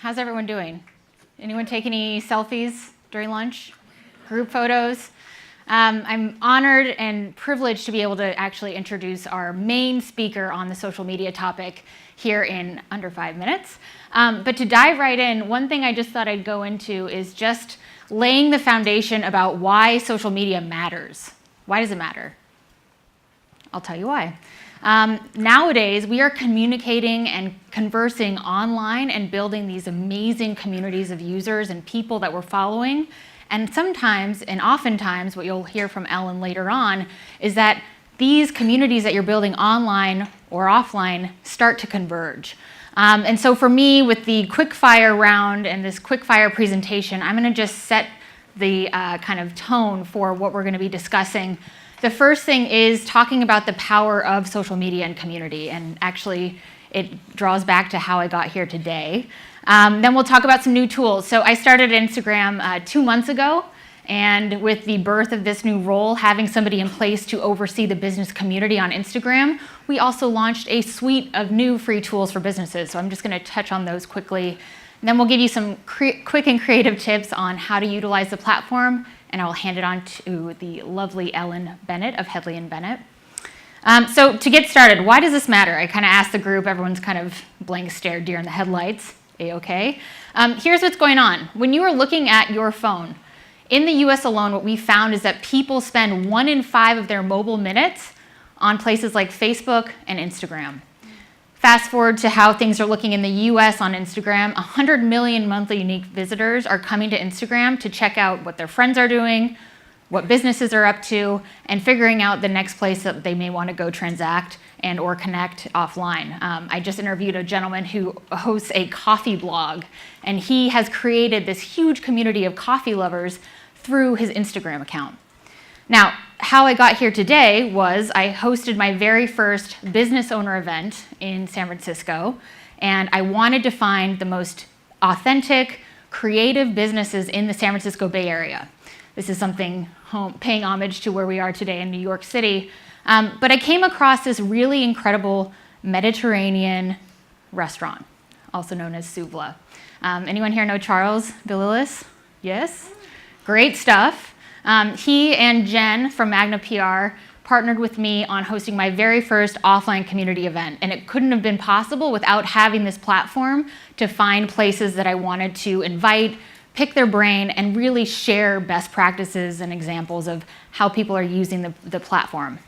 How's everyone doing? Anyone take any selfies during lunch? Group photos? I'm honored and privileged to be able to actually introduce our main speaker on the social media topic here in under 5 minutes. But to dive right in, one thing I just thought I'd go into is just laying the foundation about why social media matters. Why does it matter? I'll tell you why. Nowadays, we are communicating and conversing online and building these amazing communities of users and people that we're following. And sometimes, and oftentimes, what you'll hear from Ellen later on is that these communities that you're building online or offline start to converge. And so for me, with the quickfire round and this quickfire presentation, I'm going to just set the kind of tone for what we're going to be discussing. The first thing is talking about the power of social media and community, and actually it draws back to how I got here today. Then we'll talk about some new tools. So I started Instagram 2 months ago, and with the birth of this new role, having somebody in place to oversee the business community on Instagram, we also launched a suite of new free tools for businesses. So I'm just going to touch on those quickly. And then we'll give you some quick and creative tips on how to utilize the platform, and I'll hand it on to the lovely Ellen Bennett of Headley & Bennett. So to get started, why does this matter? I kind of asked the group, everyone's kind of blank stare, deer in the headlights, A-okay. Here's what's going on. When you are looking at your phone, in the US alone, what we found is that people spend 1 in 5 of their mobile minutes on places like Facebook and Instagram. Fast forward to how things are looking in the US on Instagram, 100 million monthly unique visitors are coming to Instagram to check out what their friends are doing, what businesses are up to, and figuring out the next place that they may want to go transact and or connect offline. I just interviewed a gentleman who hosts a coffee blog, and he has created this huge community of coffee lovers through his Instagram account. Now, how I got here today was I hosted my very first business owner event in San Francisco, and I wanted to find the most authentic, creative businesses in the San Francisco Bay Area. This is something paying homage to where we are today in New York City. But I came across this really incredible Mediterranean restaurant, also known as Suvla. Anyone here know Charles Bililis? Yes? Great stuff. He and Jen from Magna PR partnered with me on hosting my very first offline community event. And it couldn't have been possible without having this platform to find places that I wanted to invite, pick their brain, and really share best practices and examples of how people are using the platform.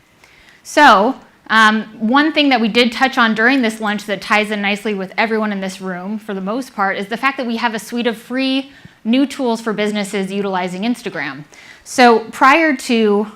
So one thing that we did touch on during this lunch that ties in nicely with everyone in this room, for the most part, is the fact that we have a suite of free new tools for businesses utilizing Instagram. So prior to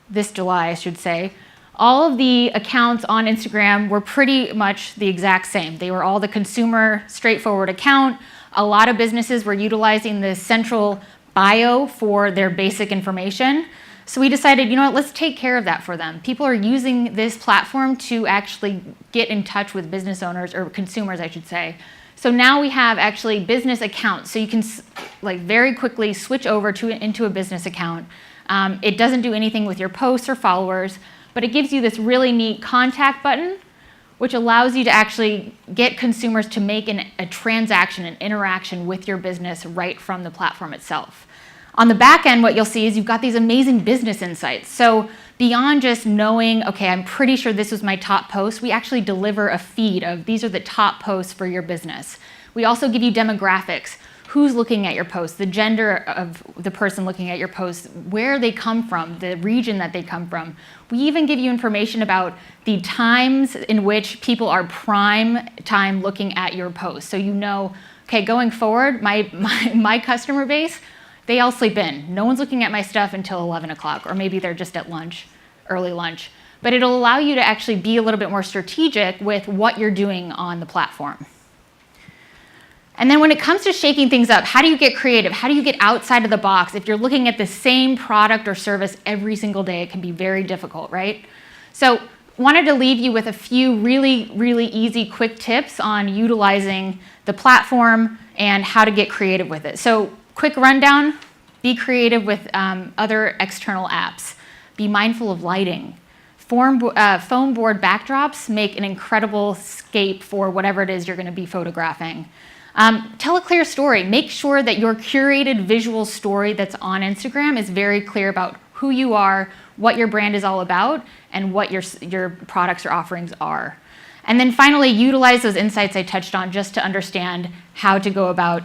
this July, I should say, all of the accounts on Instagram were pretty much the exact same. They were all the consumer, straightforward account. A lot of businesses were utilizing the central bio for their basic information. So we decided, you know what, let's take care of that for them. People are using this platform to actually get in touch with business owners, or consumers, I should say. So now we have actually business accounts. So you can very quickly switch over into a business account. It doesn't do anything with your posts or followers, but it gives you this really neat contact button, which allows you to actually get consumers to make a transaction, an interaction with your business right from the platform itself. On the back end, what you'll see is you've got these amazing business insights. So beyond just knowing, okay, I'm pretty sure this was my top post, we actually deliver a feed of these are the top posts for your business. We also give you demographics. Who's looking at your post, the gender of the person looking at your post, where they come from, the region that they come from. We even give you information about the times in which people are prime time looking at your post. So you know, okay, going forward, my customer base, they all sleep in. No one's looking at my stuff until 11 o'clock, or maybe they're just at lunch, early lunch. But it'll allow you to actually be a little bit more strategic with what you're doing on the platform. And then when it comes to shaking things up, how do you get creative? How do you get outside of the box? If you're looking at the same product or service every single day, it can be very difficult, right? So wanted to leave you with a few really, really easy, quick tips on utilizing the platform and how to get creative with it. So quick rundown, be creative with other external apps. Be mindful of lighting. foam board backdrops make an incredible scape for whatever it is you're going to be photographing. Tell a clear story. Make sure that your curated visual story that's on Instagram is very clear about who you are, what your brand is all about, and what your products or offerings are. And then finally, utilize those insights I touched on just to understand how to go about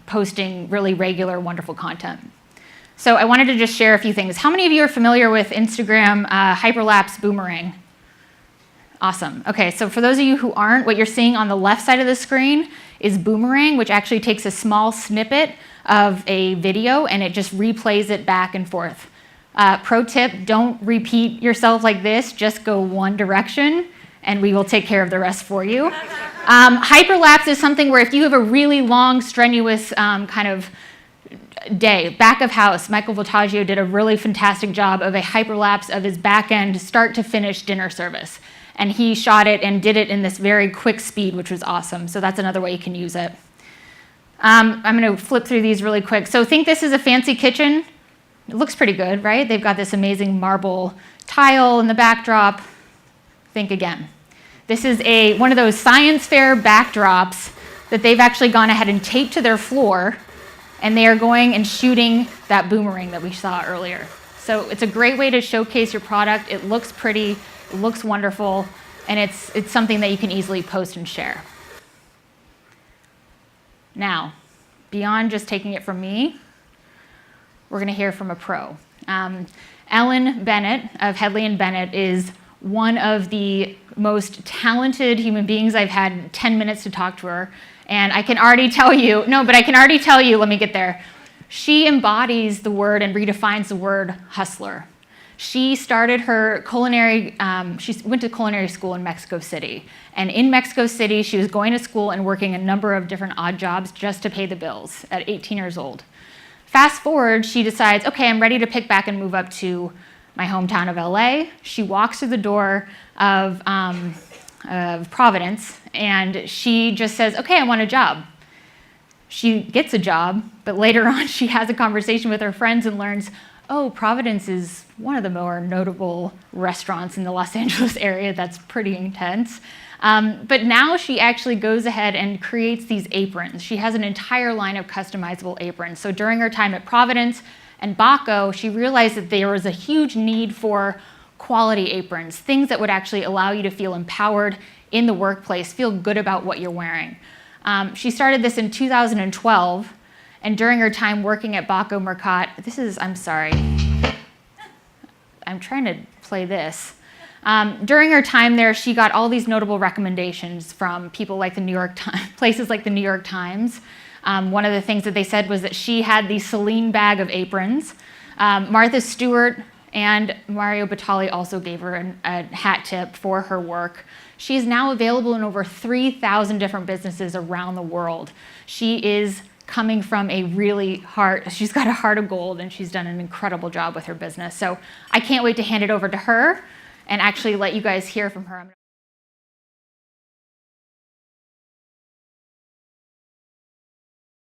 posting really regular, wonderful content. So I wanted to just share a few things. How many of you are familiar with Instagram hyperlapse boomerang? Awesome. Okay, so for those of you who aren't, what you're seeing on the left side of the screen is boomerang, which actually takes a small snippet of a video and it just replays it back and forth. Pro tip, don't repeat yourself like this, just go one direction and we will take care of the rest for you. Hyperlapse is something where if you have a really long, strenuous kind of day, back of house, Michael Voltaggio did a really fantastic job of a hyperlapse of his back end start to finish dinner service. And he shot it and did it in this very quick speed, which was awesome. So that's another way you can use it. I'm going to flip through these really quick. So think this is a fancy kitchen. It looks pretty good, right? They've got this amazing marble tile in the backdrop. Think again. This is one of those science fair backdrops that they've actually gone ahead and taped to their floor, and they are going and shooting that boomerang that we saw earlier. So it's a great way to showcase your product. It looks pretty. It looks wonderful, and it's something that you can easily post and share. Now, beyond just taking it from me, we're going to hear from a pro. Ellen Bennett of Headley & Bennett is one of the most talented human beings. I've had 10 minutes to talk to her, and I can already tell you, let me get there. She embodies the word and redefines the word hustler. She started her culinary, she went to culinary school in Mexico City. And in Mexico City, she was going to school and working a number of different odd jobs just to pay the bills at 18 years old. Fast forward, she decides, okay, I'm ready to pick back and move up to my hometown of LA. She walks through the door of Providence, and she just says, okay, I want a job. She gets a job, but later on, she has a conversation with her friends and learns, oh, Providence is one of the more notable restaurants in the Los Angeles area. That's pretty intense. But now she actually goes ahead and creates these aprons. She has an entire line of customizable aprons. So during her time at Providence and Baco, she realized that there was a huge need for quality aprons, things that would actually allow you to feel empowered in the workplace, feel good about what you're wearing. She started this in 2012. And during her time working at Baco Mercat, I'm trying to play this. During her time there, she got all these notable recommendations from people like the New York Times, places like the New York Times. One of the things that they said was that she had the Celine bag of aprons. Martha Stewart and Mario Batali also gave her a hat tip for her work. She is now available in over 3,000 different businesses around the world. She is coming from she's got a heart of gold, and she's done an incredible job with her business. So I can't wait to hand it over to her and actually let you guys hear from her.